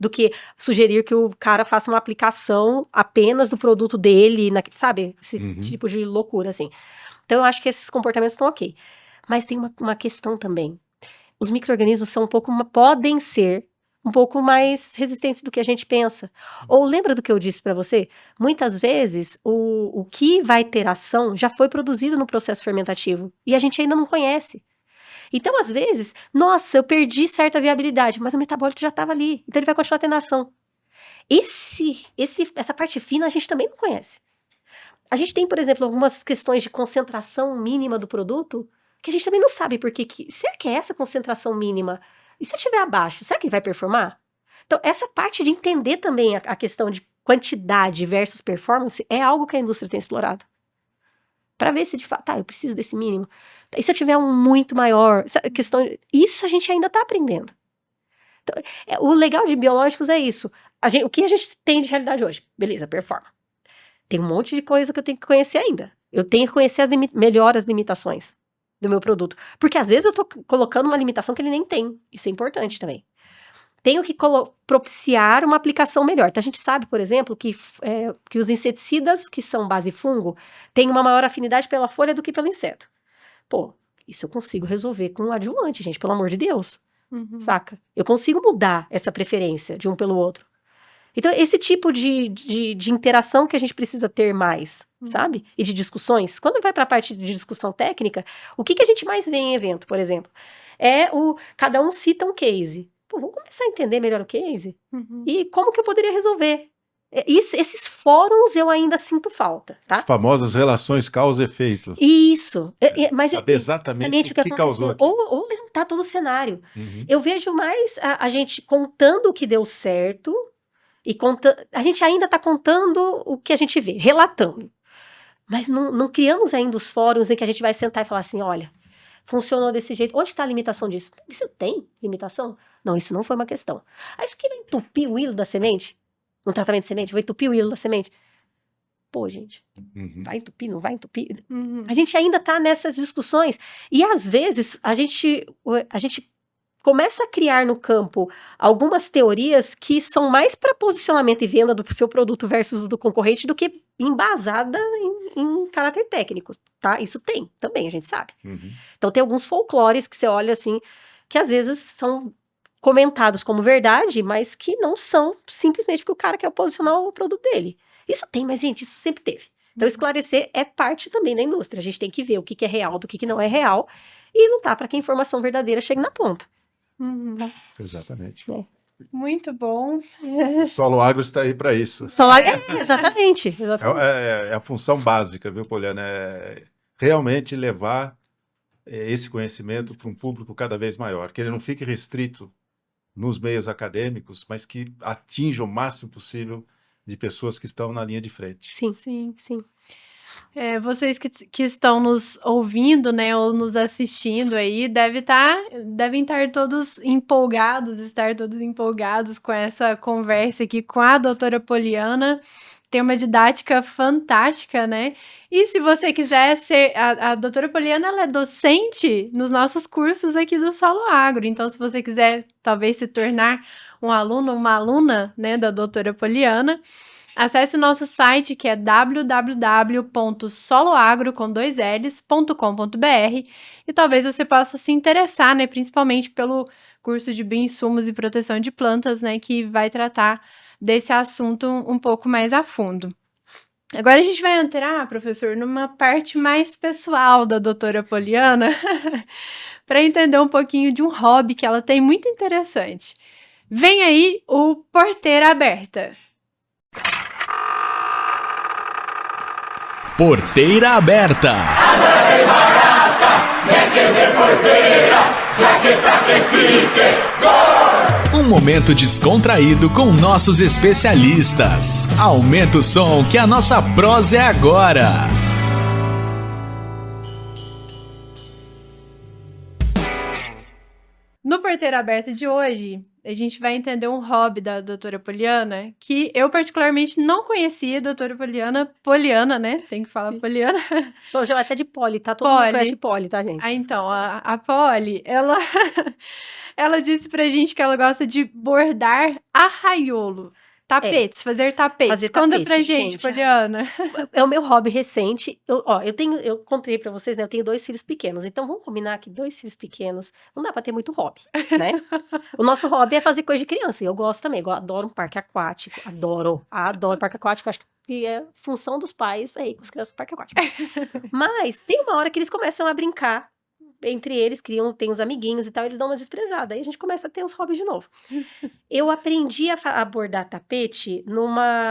Do que sugerir que o cara faça uma aplicação apenas do produto dele, sabe? Esse tipo de loucura, assim. Então, eu acho que esses comportamentos estão ok. Mas tem uma questão também. Os micro-organismos podem ser um pouco mais resistentes do que a gente pensa. Ou lembra do que eu disse para você? Muitas vezes, o que vai ter ação já foi produzido no processo fermentativo. E a gente ainda não conhece. Então, às vezes, nossa, eu perdi certa viabilidade, mas o metabólito já estava ali, então ele vai continuar tendo ação. Essa parte fina a gente também não conhece. A gente tem, por exemplo, algumas questões de concentração mínima do produto que a gente também não sabe por que. Será que é essa concentração mínima? E se eu estiver abaixo, será que ele vai performar? Então, essa parte de entender também a questão de quantidade versus performance é algo que a indústria tem explorado. Para ver se de fato, eu preciso desse mínimo. E se eu tiver um muito maior, isso a gente ainda está aprendendo. Então, o legal de biológicos é isso. O que a gente tem de realidade hoje? Beleza, performa. Tem um monte de coisa que eu tenho que conhecer ainda. Eu tenho que conhecer melhor as limitações do meu produto. Porque às vezes eu estou colocando uma limitação que ele nem tem. Isso é importante também. Tenho que propiciar uma aplicação melhor. Então, a gente sabe, por exemplo, que os inseticidas que são base fungo têm uma maior afinidade pela folha do que pelo inseto. Pô, isso eu consigo resolver com um adjuvante, gente, pelo amor de Deus. Saca? Eu consigo mudar essa preferência de um pelo outro. Então, esse tipo de interação que a gente precisa ter mais, sabe? E de discussões. Quando vai para a parte de discussão técnica, o que a gente mais vê em evento, por exemplo? Cada um cita um case. Pô, vamos começar a entender melhor o case? E como que eu poderia resolver? Esses fóruns eu ainda sinto falta, tá? As famosas relações causa-efeito. Isso. Mas saber exatamente o que causou aqui. Ou tá todo o cenário. Uhum. Eu vejo mais a gente contando o que deu certo e a gente ainda está contando o que a gente vê, relatando. Mas não criamos ainda os fóruns em que a gente vai sentar e falar assim, olha, funcionou desse jeito. Onde está a limitação disso? Isso tem limitação? Não, isso não foi uma questão. Isso que vai entupir o hilo da semente? No tratamento de semente, vai entupir o hilo da semente? Pô, gente, Uhum. vai entupir, não vai entupir? Uhum. A gente ainda está nessas discussões. E às vezes a gente começa a criar no campo algumas teorias que são mais para posicionamento e venda do seu produto versus o do concorrente do que embasada em caráter técnico, tá? Isso tem também, a gente sabe. Uhum. Então tem alguns folclores que você olha assim, que às vezes são comentados como verdade, mas que não são simplesmente porque o cara quer posicionar o produto dele. Isso tem, mas gente, isso sempre teve. Então esclarecer é parte também da indústria. A gente tem que ver o que é real do que não é real e lutar para que a informação verdadeira chegue na ponta. Uhum. Exatamente. Muito bom. O Solo Agro está aí para isso. Exatamente. É a função básica, viu, Poliana? É realmente levar esse conhecimento para um público cada vez maior, que ele não fique restrito nos meios acadêmicos, mas que atinja o máximo possível de pessoas que estão na linha de frente. Sim. Vocês que estão nos ouvindo, né, ou nos assistindo aí, devem estar todos empolgados com essa conversa aqui com a doutora Poliana. Tem uma didática fantástica, né? E se você quiser ser... A doutora Poliana, ela é docente nos nossos cursos aqui do Solo Agro. Então, se você quiser, talvez, se tornar um aluno, uma aluna, né, da doutora Poliana, acesse o nosso site, que é www.soloagro.com.br, e talvez você possa se interessar, né, principalmente pelo curso de bioinsumos e proteção de plantas, né, que vai tratar desse assunto um pouco mais a fundo. Agora a gente vai entrar, professor, numa parte mais pessoal da doutora Poliana, para entender um pouquinho de um hobby que ela tem muito interessante. Vem aí o Porteira Aberta. Porteira Aberta. Um momento descontraído com nossos especialistas. Aumenta o som que a nossa prosa é agora. No Porteira Aberta de hoje, a gente vai entender um hobby da doutora Poliana, que eu particularmente não conhecia, doutora Poliana, né? Tem que falar Poliana. Eu chamo até de Poli, tá? Todo mundo conhece Poli, tá, gente? Então, a Poli, ela disse pra gente que ela gosta de bordar arraiolo. Tapetes, fazer tapetes. Conta pra gente, Poliana. É o meu hobby recente. Eu contei pra vocês, né? Eu tenho 2 filhos pequenos. Então, vamos combinar que 2 filhos pequenos não dá pra ter muito hobby, né? O nosso hobby é fazer coisa de criança. E eu gosto também. Eu adoro um parque aquático. Adoro parque aquático. Acho que é função dos pais aí com as crianças do parque aquático. Mas tem uma hora que eles começam a brincar. Entre eles, tem os amiguinhos e tal, eles dão uma desprezada. Aí a gente começa a ter os hobbies de novo. Eu aprendi a bordar tapete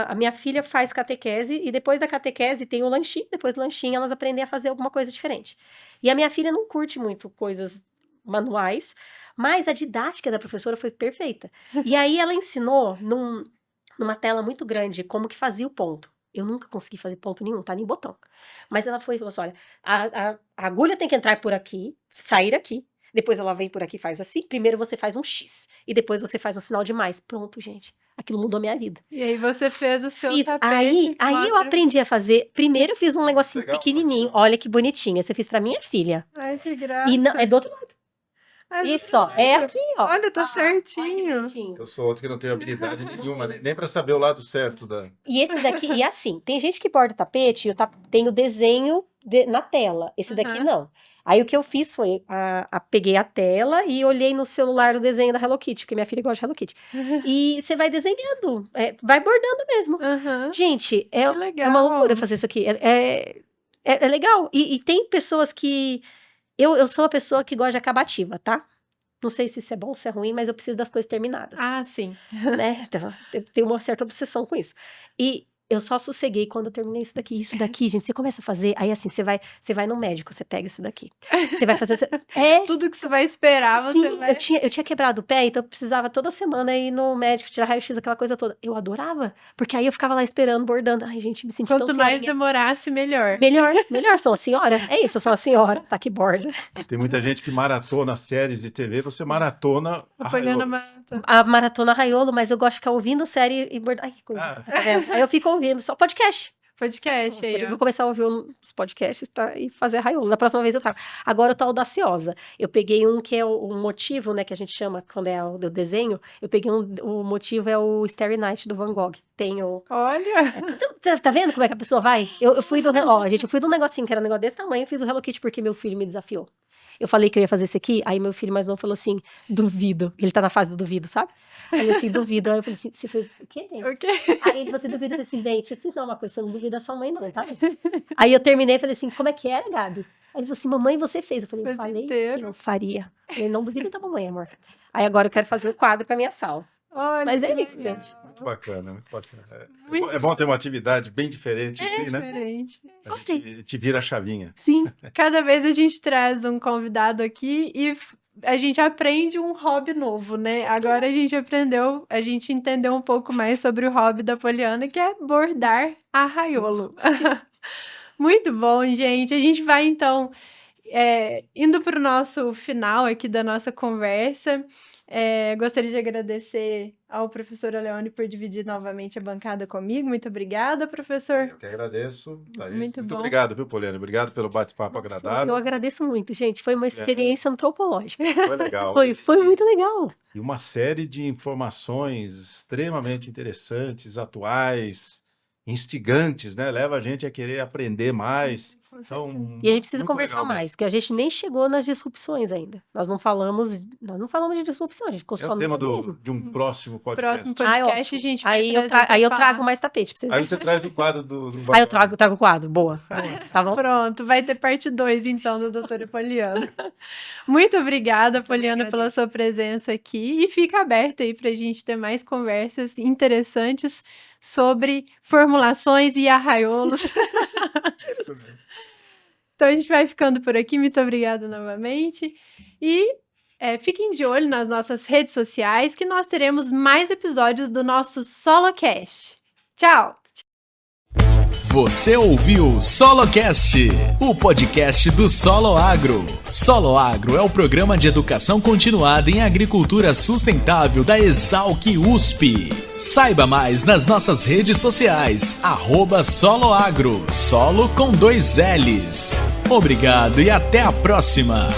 a minha filha faz catequese, e depois da catequese tem o lanchinho, depois do lanchinho elas aprendem a fazer alguma coisa diferente. E a minha filha não curte muito coisas manuais, mas a didática da professora foi perfeita. E aí ela ensinou numa tela muito grande como que fazia o ponto. Eu nunca consegui fazer ponto nenhum, tá? Nem botão. Mas ela falou assim, olha, a agulha tem que entrar por aqui, sair aqui, depois ela vem por aqui e faz assim, primeiro você faz um X, e depois você faz um sinal de mais. Pronto, gente. Aquilo mudou minha vida. E aí você fez o seu tapete. Aí eu aprendi a fazer, primeiro eu fiz um negocinho pequenininho, olha que bonitinho, esse eu fiz pra minha filha. Ai, que graça. E não, é do outro lado. Isso, ó, é aqui, ó. Olha, tá certinho. Eu sou outro que não tenho habilidade nenhuma, nem para saber o lado certo da... E esse daqui, e assim, tem gente que borda tapete, tem o desenho na tela. Esse daqui não. Aí o que eu fiz foi, peguei a tela e olhei no celular o desenho da Hello Kitty, porque minha filha gosta de Hello Kitty. E você vai desenhando, vai bordando mesmo. Gente, é uma loucura fazer isso aqui. É legal. E tem pessoas que... Eu sou uma pessoa que gosta de acabativa, tá? Não sei se isso é bom ou se é ruim, mas eu preciso das coisas terminadas. Ah, sim. Né? Então, eu tenho uma certa obsessão com isso. E Eu só sosseguei quando eu terminei isso daqui. Isso daqui, gente, você começa a fazer, aí assim, você vai no médico, você pega isso daqui. Você vai fazer... Tudo que você vai esperar, você vai... Eu tinha quebrado o pé, então eu precisava toda semana ir no médico, tirar raio-x, aquela coisa toda. Eu adorava, porque aí eu ficava lá esperando, bordando. Ai, gente, me senti tão Quanto mais senhorinha. demorasse, melhor. Melhor, sou uma senhora. É isso, eu sou uma senhora, tá que borda. Tem muita gente que maratona séries de TV, você maratona a Apagando a Raiolo. maratona. A maratona Raiolo, mas eu gosto de ficar ouvindo série e bordando. Ai, que coisa. Ah. Tá vendo? Aí eu fico ouvindo só podcast. Podcast aí, Eu ó. vou começar a ouvir uns podcasts e fazer a Raiolo. Da próxima vez eu trago. Agora eu tô audaciosa. Eu peguei um que é o motivo, né, que a gente chama quando é o do desenho. Eu peguei o motivo é o Starry Night do Van Gogh. Tem o... Olha, Então, tá vendo como é que a pessoa vai? Eu fui do... Ó, gente, eu fui de um negocinho que era um negócio desse tamanho. Eu fiz o Hello Kitty porque meu filho me desafiou. Eu falei que eu ia fazer isso aqui, aí meu filho mais novo falou assim, duvido. Ele tá na fase do duvido, sabe? Aí eu assim, duvido. Aí eu falei assim, você fez o quê, bem? o quê? Aí você duvida, eu falei assim, bem, deixa eu te ensinar uma coisa, você não duvida da sua mãe não, tá? Aí eu terminei e falei assim, como é que era, Gabi? Aí ele falou assim, mamãe, você fez. Eu falei, Fez falei inteiro. que eu faria. Ele não duvida da mamãe, amor. Aí agora eu quero fazer um quadro pra minha sala. Olha, Mas é que isso, legal. gente. Muito bacana, muito bacana. Muito É bom ter uma atividade bem diferente, assim, né? diferente. A Gostei. gente te vira a chavinha. Sim. Cada vez a gente traz um convidado aqui e a gente aprende um hobby novo, né? Agora a gente entendeu um pouco mais sobre o hobby da Poliana, que é bordar a Raiolo. Muito bom, gente. A gente vai, então, indo para o nosso final aqui da nossa conversa. Gostaria de agradecer ao professor Leone por dividir novamente a bancada comigo. Muito obrigada, professor. Eu que agradeço. Thaís. Muito bom. Obrigado, viu, Poliana? Obrigado pelo bate-papo Eu agradável. agradeço muito, gente. Foi uma experiência antropológica. Foi legal. Foi muito legal. E uma série de informações extremamente interessantes, atuais, instigantes, né? Leva a gente a querer aprender mais. Então, E a gente precisa muito conversar legal mais, mesmo. porque a gente nem chegou nas disrupções ainda. Nós não falamos de disrupção, a gente ficou É só o no tema mesmo. de um próximo podcast. Próximo Ai, podcast ótimo. a gente vai Aí eu falar. trago mais tapete pra vocês. Aí você traz o quadro do Aí eu trago o quadro. Boa. Tá bom? Pronto, vai ter parte 2, então, do doutora Poliana. Muito obrigada, Poliana, pela sua presença aqui. E fica aberto aí pra gente ter mais conversas interessantes sobre formulações e arraiolos. Então, a gente vai ficando por aqui. Muito obrigada novamente. E fiquem de olho nas nossas redes sociais, que nós teremos mais episódios do nosso SoloCast. Tchau! Você ouviu SoloCast, o podcast do Solo Agro. Solo Agro é o programa de educação continuada em agricultura sustentável da Exalc USP. Saiba mais nas nossas redes sociais, @soloagro, solo com 2 Ls. Obrigado e até a próxima!